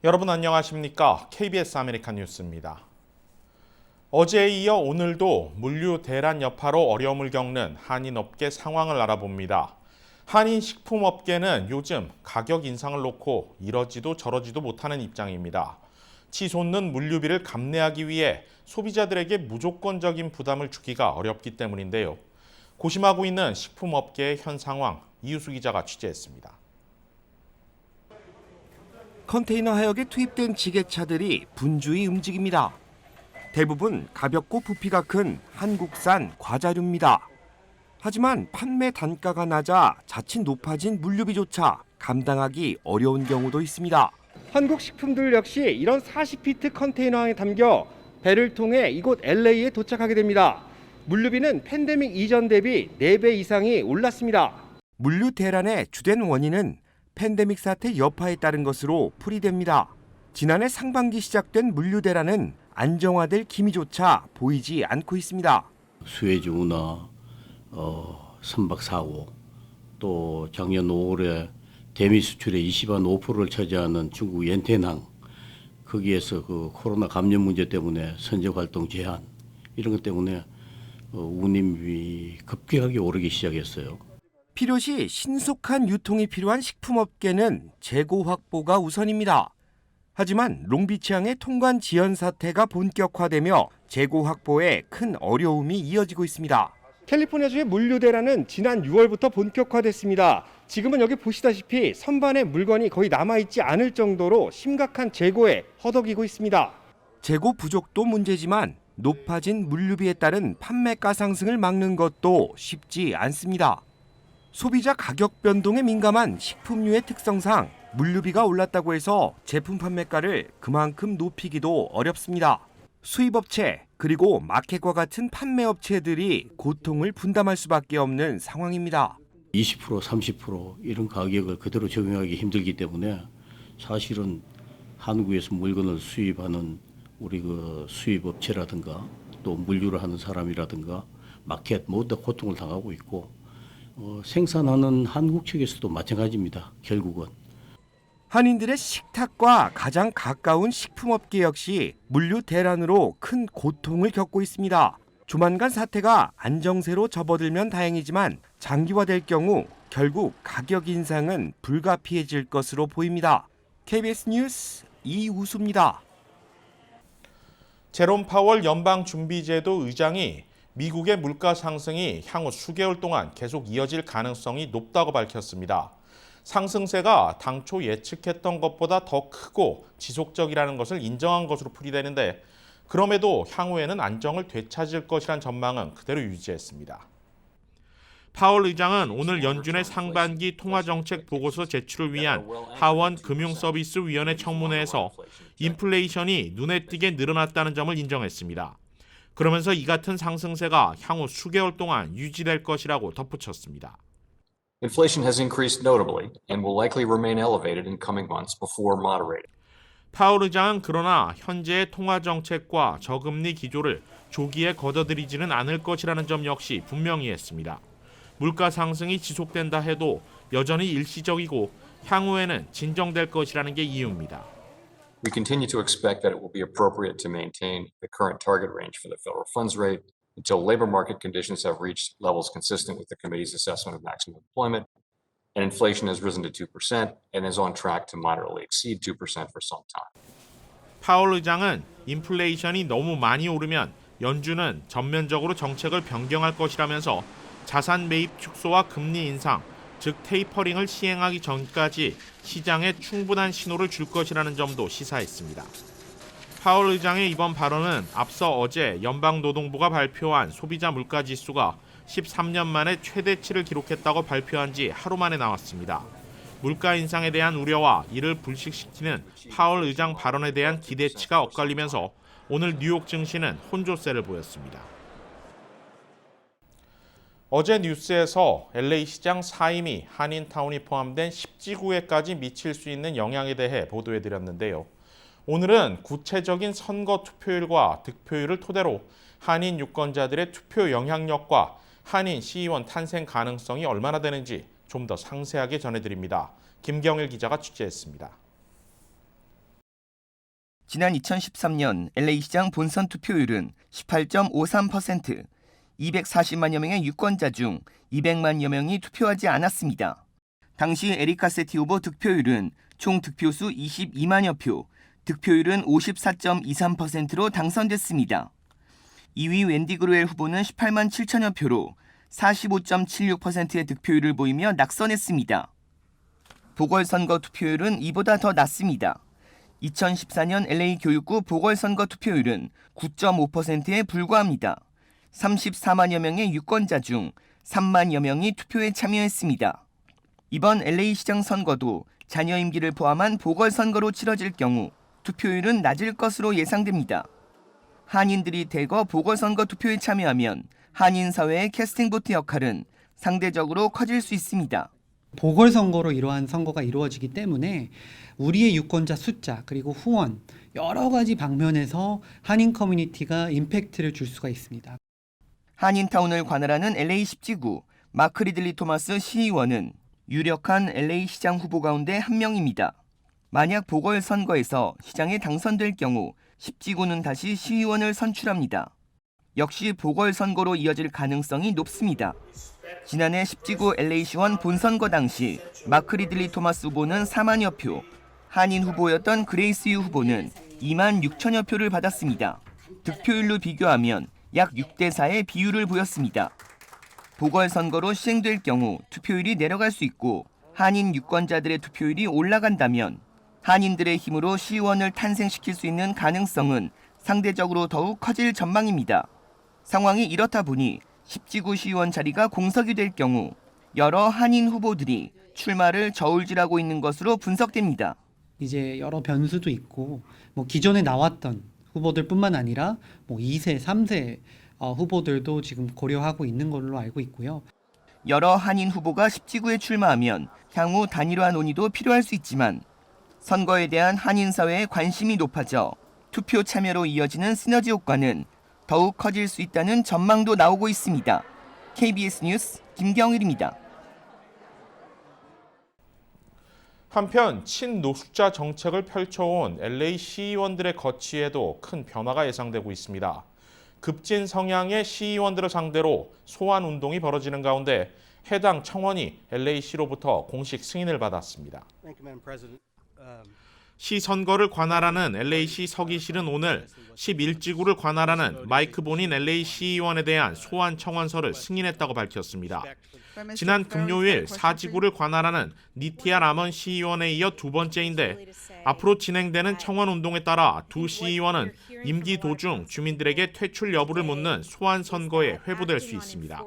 여러분 안녕하십니까? KBS 아메리칸 뉴스입니다. 어제에 이어 오늘도 물류 대란 여파로 어려움을 겪는 한인업계 상황을 알아봅니다. 한인식품업계는 요즘 가격 인상을 놓고 이러지도 저러지도 못하는 입장입니다. 치솟는 물류비를 감내하기 위해 소비자들에게 무조건적인 부담을 주기가 어렵기 때문인데요. 고심하고 있는 식품업계의 현 상황, 이유수 기자가 취재했습니다. 컨테이너 하역에 투입된 지게차들이 분주히 움직입니다. 대부분 가볍고 부피가 큰 한국산 과자류입니다. 하지만 판매 단가가 낮아 자칫 높아진 물류비조차 감당하기 어려운 경우도 있습니다. 한국 식품들 역시 이런 40피트 컨테이너에 담겨 배를 통해 이곳 LA에 도착하게 됩니다. 물류비는 팬데믹 이전 대비 4배 이상이 올랐습니다. 물류 대란의 주된 원인은 팬데믹 사태 여파에 따른 것으로 풀이됩니다. 지난해 상반기 시작된 물류 대란은 안정화될 기미조차 보이지 않고 있습니다. 수에즈 운하 선박 사고, 또 작년 5월에 대미 수출의 25%를 차지하는 중국 연태낭, 거기에서 그 코로나 감염 문제 때문에 선적 활동 제한, 이런 것 때문에 운임이 급격하게 오르기 시작했어요. 필요시 신속한 유통이 필요한 식품업계는 재고 확보가 우선입니다. 하지만 롱비치항의 통관 지연 사태가 본격화되며 재고 확보에 큰 어려움이 이어지고 있습니다. 캘리포니아주의 물류 대란은 지난 6월부터 본격화됐습니다. 지금은 여기 보시다시피 선반에 물건이 거의 남아있지 않을 정도로 심각한 재고에 허덕이고 있습니다. 재고 부족도 문제지만 높아진 물류비에 따른 판매가 상승을 막는 것도 쉽지 않습니다. 소비자 가격 변동에 민감한 식품류의 특성상 물류비가 올랐다고 해서 제품 판매가를 그만큼 높이기도 어렵습니다. 수입업체 그리고 마켓과 같은 판매업체들이 고통을 분담할 수밖에 없는 상황입니다. 20%, 30% 이런 가격을 그대로 적용하기 힘들기 때문에 사실은 한국에서 물건을 수입하는 우리 그 수입업체라든가 또 물류를 하는 사람이라든가 마켓 모두 다 고통을 당하고 있고 생산하는 한국 측에서도 마찬가지입니다. 결국은. 한인들의 식탁과 가장 가까운 식품업계 역시 물류 대란으로 큰 고통을 겪고 있습니다. 조만간 사태가 안정세로 접어들면 다행이지만 장기화될 경우 결국 가격 인상은 불가피해질 것으로 보입니다. KBS 뉴스 이우수입니다. 제롬 파월 연방준비제도 의장이 미국의 물가 상승이 향후 수개월 동안 계속 이어질 가능성이 높다고 밝혔습니다. 상승세가 당초 예측했던 것보다 더 크고 지속적이라는 것을 인정한 것으로 풀이되는데 그럼에도 향후에는 안정을 되찾을 것이란 전망은 그대로 유지했습니다. 파월 의장은 오늘 연준의 상반기 통화정책 보고서 제출을 위한 하원 금융서비스위원회 청문회에서 인플레이션이 눈에 띄게 늘어났다는 점을 인정했습니다. 그러면서 이 같은 상승세가 향후 수개월 동안 유지될 것이라고 덧붙였습니다. Inflation has increased notably and will likely remain elevated in coming months before moderating. 파월 의장은 그러나 현재의 통화 정책과 저금리 기조를 조기에 걷어들이지는 않을 것이라는 점 역시 분명히 했습니다. 물가 상승이 지속된다 해도 여전히 일시적이고 향후에는 진정될 것이라는 게 이유입니다. We continue to expect that it will be appropriate to maintain the current target range for the federal funds rate until labor market conditions have reached levels consistent with the committee's assessment of maximum employment, and inflation has risen to 2% and is on track to moderately exceed 2% for some time. 파월 의장은 인플레이션이 너무 많이 오르면 연준은 전면적으로 정책을 변경할 것이라면서 자산 매입 축소와 금리 인상, 즉 테이퍼링을 시행하기 전까지 시장에 충분한 신호를 줄 것이라는 점도 시사했습니다. 파월 의장의 이번 발언은 앞서 어제 연방노동부가 발표한 소비자 물가지수가 13년 만에 최대치를 기록했다고 발표한 지 하루 만에 나왔습니다. 물가 인상에 대한 우려와 이를 불식시키는 파월 의장 발언에 대한 기대치가 엇갈리면서 오늘 뉴욕 증시는 혼조세를 보였습니다. 어제 뉴스에서 LA 시장 사임이 한인타운이 포함된 10지구에까지 미칠 수 있는 영향에 대해 보도해드렸는데요. 오늘은 구체적인 선거 투표율과 득표율을 토대로 한인 유권자들의 투표 영향력과 한인 시의원 탄생 가능성이 얼마나 되는지 좀 더 상세하게 전해드립니다. 김경일 기자가 취재했습니다. 지난 2013년 LA시장 본선 투표율은 18.53%, 240만여 명의 유권자 중 200만여 명이 투표하지 않았습니다. 당시 에릭 가세티 후보 득표율은 총 득표수 22만여 표, 득표율은 54.23%로 당선됐습니다. 2위 웬디 그로엘 후보는 18만 7천여 표로 45.76%의 득표율을 보이며 낙선했습니다. 보궐선거 투표율은 이보다 더 낮습니다. 2014년 LA 교육구 보궐선거 투표율은 9.5%에 불과합니다. 34만여 명의 유권자 중 3만여 명이 투표에 참여했습니다. 이번 LA시장 선거도 자녀 임기를 포함한 보궐선거로 치러질 경우 투표율은 낮을 것으로 예상됩니다. 한인들이 대거 보궐선거 투표에 참여하면 한인 사회의 캐스팅 보트 역할은 상대적으로 커질 수 있습니다. 보궐선거로 이러한 선거가 이루어지기 때문에 우리의 유권자 숫자 그리고 후원 여러 가지 방면에서 한인 커뮤니티가 임팩트를 줄 수가 있습니다. 한인타운을 관할하는 LA 10지구 마크 리들리 토마스 시의원은 유력한 LA 시장 후보 가운데 한 명입니다. 만약 보궐선거에서 시장에 당선될 경우 10지구는 다시 시의원을 선출합니다. 역시 보궐선거로 이어질 가능성이 높습니다. 지난해 10지구 LA시원 본선거 당시 마크 리들리 토마스 후보는 4만여 표, 한인 후보였던 그레이스 유 후보는 2만 6천여 표를 받았습니다. 득표율로 비교하면 약 6대4의 비율을 보였습니다. 보궐선거로 시행될 경우 투표율이 내려갈 수 있고 한인 유권자들의 투표율이 올라간다면 한인들의 힘으로 시의원을 탄생시킬 수 있는 가능성은 상대적으로 더욱 커질 전망입니다. 상황이 이렇다 보니 10지구 시의원 자리가 공석이 될 경우 여러 한인 후보들이 출마를 저울질하고 있는 것으로 분석됩니다. 이제 여러 변수도 있고 기존에 나왔던 후보들뿐만 아니라 2세, 3세 후보들도 지금 고려하고 있는 걸로 알고 있고요. 여러 한인 후보가 10지구에 출마하면 향후 단일화 논의도 필요할 수 있지만 선거에 대한 한인 사회의 관심이 높아져 투표 참여로 이어지는 시너지 효과는 더욱 커질 수 있다는 전망도 나오고 있습니다. KBS 뉴스 김경일입니다. 한편 친노숙자 정책을 펼쳐온 LA 시의원들의 거취에도 큰 변화가 예상되고 있습니다. 급진 성향의 시의원들을 상대로 소환 운동이 벌어지는 가운데 해당 청원이 LA시로부터 공식 승인을 받았습니다. 시 선거를 관할하는 LA시 서기실은 오늘 11지구를 관할하는 마이크 본인 LA 시의원에 대한 소환 청원서를 승인했다고 밝혔습니다. 지난 금요일 4지구를 관할하는 니티아 라먼 시의원에 이어 두 번째인데 앞으로 진행되는 청원 운동에 따라 두 시의원은 임기 도중 주민들에게 퇴출 여부를 묻는 소환 선거에 회부될 수 있습니다.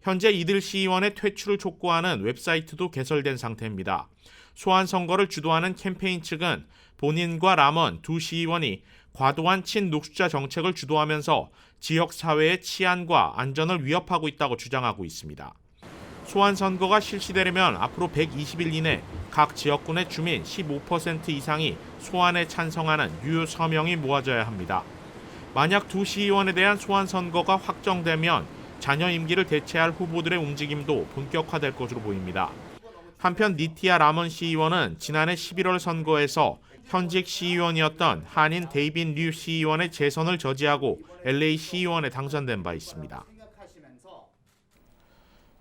현재 이들 시의원의 퇴출을 촉구하는 웹사이트도 개설된 상태입니다. 소환 선거를 주도하는 캠페인 측은 본인과 라먼 두 시의원이 과도한 친노숙자 정책을 주도하면서 지역 사회의 치안과 안전을 위협하고 있다고 주장하고 있습니다. 소환 선거가 실시되려면 앞으로 120일 이내 각 지역군의 주민 15% 이상이 소환에 찬성하는 유효 서명이 모아져야 합니다. 만약 두 시의원에 대한 소환 선거가 확정되면 자녀 임기를 대체할 후보들의 움직임도 본격화될 것으로 보입니다. 한편 니티아 라먼 시의원은 지난해 11월 선거에서 현직 시의원이었던 한인 데이빈 류 시의원의 재선을 저지하고 LA 시의원에 당선된 바 있습니다.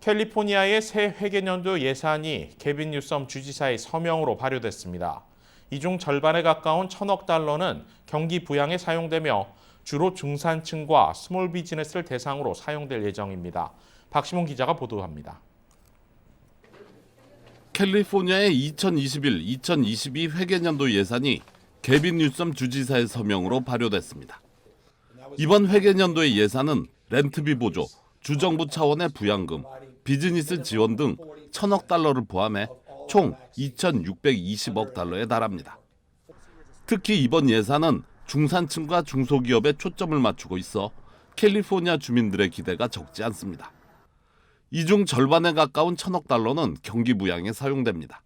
캘리포니아의 새 회계연도 예산이 게빈 뉴섬 주지사의 서명으로 발효됐습니다. 이 중 절반에 가까운 1,000억 달러는 경기 부양에 사용되며 주로 중산층과 스몰 비즈니스를 대상으로 사용될 예정입니다. 박시몬 기자가 보도합니다. 캘리포니아의 2021-2022 회계연도 예산이 게빈 뉴섬 주지사의 서명으로 발효됐습니다. 이번 회계연도의 예산은 렌트비 보조, 주정부 차원의 부양금, 비즈니스 지원 등 1,000억 달러를 포함해 총 2,620억 달러에 달합니다. 특히 이번 예산은 중산층과 중소기업에 초점을 맞추고 있어 캘리포니아 주민들의 기대가 적지 않습니다. 이 중 절반에 가까운 1,000억 달러는 경기 부양에 사용됩니다.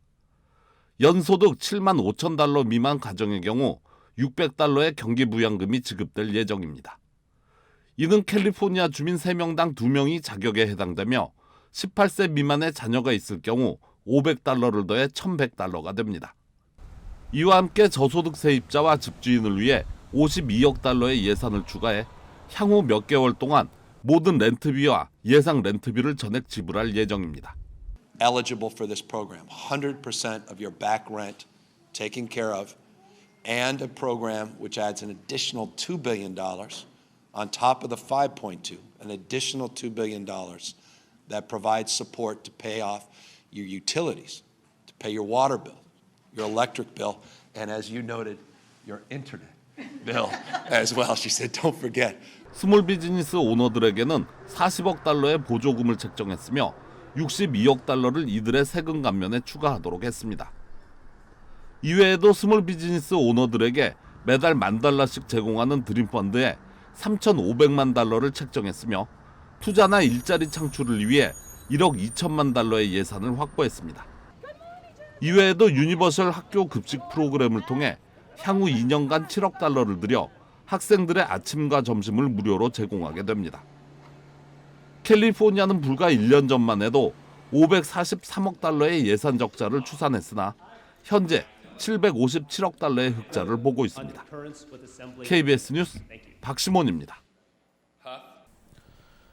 연소득 7만 5천 달러 미만 가정의 경우 600달러의 경기 부양금이 지급될 예정입니다. 이는 캘리포니아 주민 3명당 2명이 자격에 해당되며 18세 미만의 자녀가 있을 경우 500달러를 더해 1,100달러가 됩니다. 이와 함께 저소득 세입자와 집주인을 위해 52억 달러의 예산을 추가해 향후 몇 개월 동안 모든 렌트비와 예상 렌트비를 전액 지불할 예정입니다. Eligible for this program, 100% of your back rent taken care of, and a program which adds an additional $2 billion on top of the 5.2, an additional $2 billion that provides support to pay off your utilities, to pay your water bill, your electric bill, and as you noted, your internet bill as well. She said, don't forget. 스몰 비즈니스 오너들에게는 40억 달러의 보조금을 책정했으며 62억 달러를 이들의 세금 감면에 추가하도록 했습니다. 이외에도 스몰 비즈니스 오너들에게 매달 $10,000씩 제공하는 드림펀드에 3,500만 달러를 책정했으며 투자나 일자리 창출을 위해 1억 2천만 달러의 예산을 확보했습니다. 이외에도 유니버설 학교 급식 프로그램을 통해 향후 2년간 7억 달러를 들여 학생들의 아침과 점심을 무료로 제공하게 됩니다. 캘리포니아는 불과 1년 전만 해도 543억 달러의 예산 적자를 추산했으나 현재 757억 달러의 흑자를 보고 있습니다. KBS 뉴스 박시몬입니다.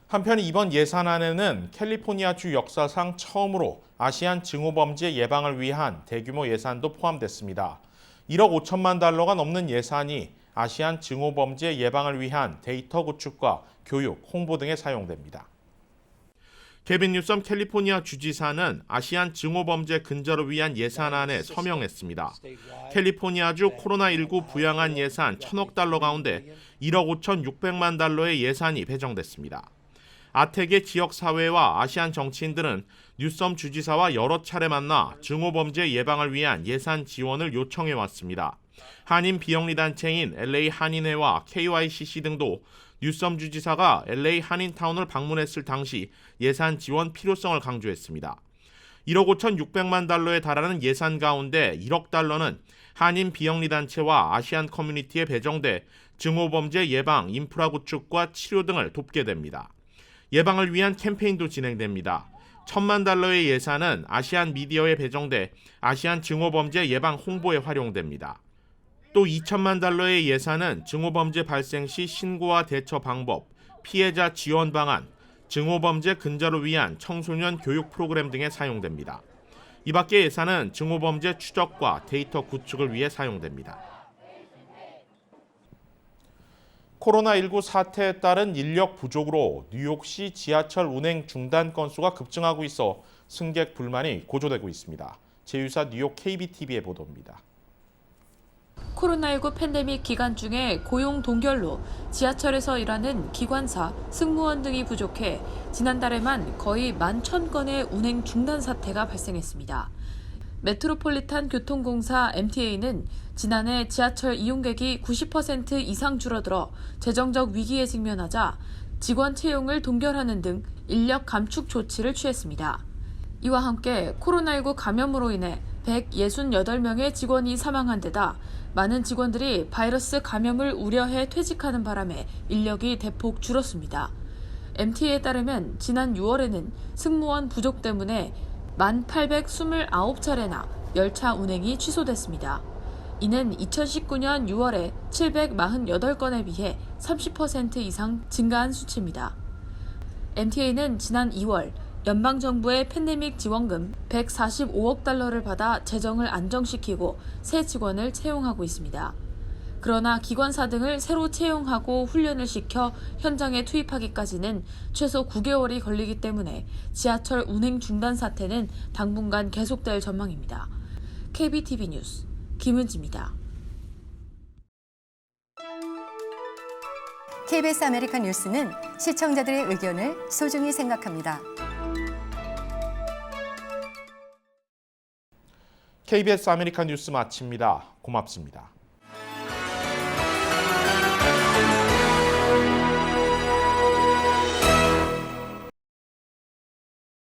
한편 이번 예산안에는 캘리포니아주 역사상 처음으로 아시안 증오범죄 예방을 위한 대규모 예산도 포함됐습니다. 1억 5천만 달러가 넘는 예산이 아시안 증오범죄 예방을 위한 데이터 구축과 교육, 홍보 등에 사용됩니다. 케빈 뉴섬 캘리포니아 주지사는 아시안 증오범죄 근절을 위한 예산안에 서명했습니다. 캘리포니아주 코로나19 부양안 예산 1,000억 달러 가운데 1억 5,600만 달러의 예산이 배정됐습니다. 아텍의 지역사회와 아시안 정치인들은 뉴섬 주지사와 여러 차례 만나 증오범죄 예방을 위한 예산 지원을 요청해왔습니다. 한인 비영리단체인 LA 한인회와 KYCC 등도 뉴섬 주지사가 LA 한인타운을 방문했을 당시 예산 지원 필요성을 강조했습니다. 1억 5,600만 달러에 달하는 예산 가운데 1억 달러는 한인 비영리단체와 아시안 커뮤니티에 배정돼 증오범죄 예방, 인프라 구축과 치료 등을 돕게 됩니다. 예방을 위한 캠페인도 진행됩니다. 1,000만 달러의 예산은 아시안 미디어에 배정돼 아시안 증오범죄 예방 홍보에 활용됩니다. 또 2천만 달러의 예산은 증오범죄 발생 시 신고와 대처 방법, 피해자 지원 방안, 증오범죄 근절을 위한 청소년 교육 프로그램 등에 사용됩니다. 이 밖의 예산은 증오범죄 추적과 데이터 구축을 위해 사용됩니다. 코로나19 사태에 따른 인력 부족으로 뉴욕시 지하철 운행 중단 건수가 급증하고 있어 승객 불만이 고조되고 있습니다. 제휴사 뉴욕 KBTV의 보도입니다. 코로나19 팬데믹 기간 중에 고용 동결로 지하철에서 일하는 기관사, 승무원 등이 부족해 지난달에만 거의 11,000건의 운행 중단 사태가 발생했습니다. 메트로폴리탄 교통공사 MTA는 지난해 지하철 이용객이 90% 이상 줄어들어 재정적 위기에 직면하자 직원 채용을 동결하는 등 인력 감축 조치를 취했습니다. 이와 함께 코로나19 감염으로 인해 168명의 직원이 사망한 데다 많은 직원들이 바이러스 감염을 우려해 퇴직하는 바람에 인력이 대폭 줄었습니다. MTA에 따르면 지난 6월에는 승무원 부족 때문에 1,829차례나 열차 운행이 취소됐습니다. 이는 2019년 6월에 748건에 비해 30% 이상 증가한 수치입니다. MTA는 지난 2월 연방정부의 팬데믹 지원금 145억 달러를 받아 재정을 안정시키고 새 직원을 채용하고 있습니다. 그러나 기관사 등을 새로 채용하고 훈련을 시켜 현장에 투입하기까지는 최소 9개월이 걸리기 때문에 지하철 운행 중단 사태는 당분간 계속될 전망입니다. KBTV 뉴스 김은지입니다. KBS 아메리칸 뉴스는 시청자들의 의견을 소중히 생각합니다. KBS 아메리칸 뉴스 마칩니다. 고맙습니다.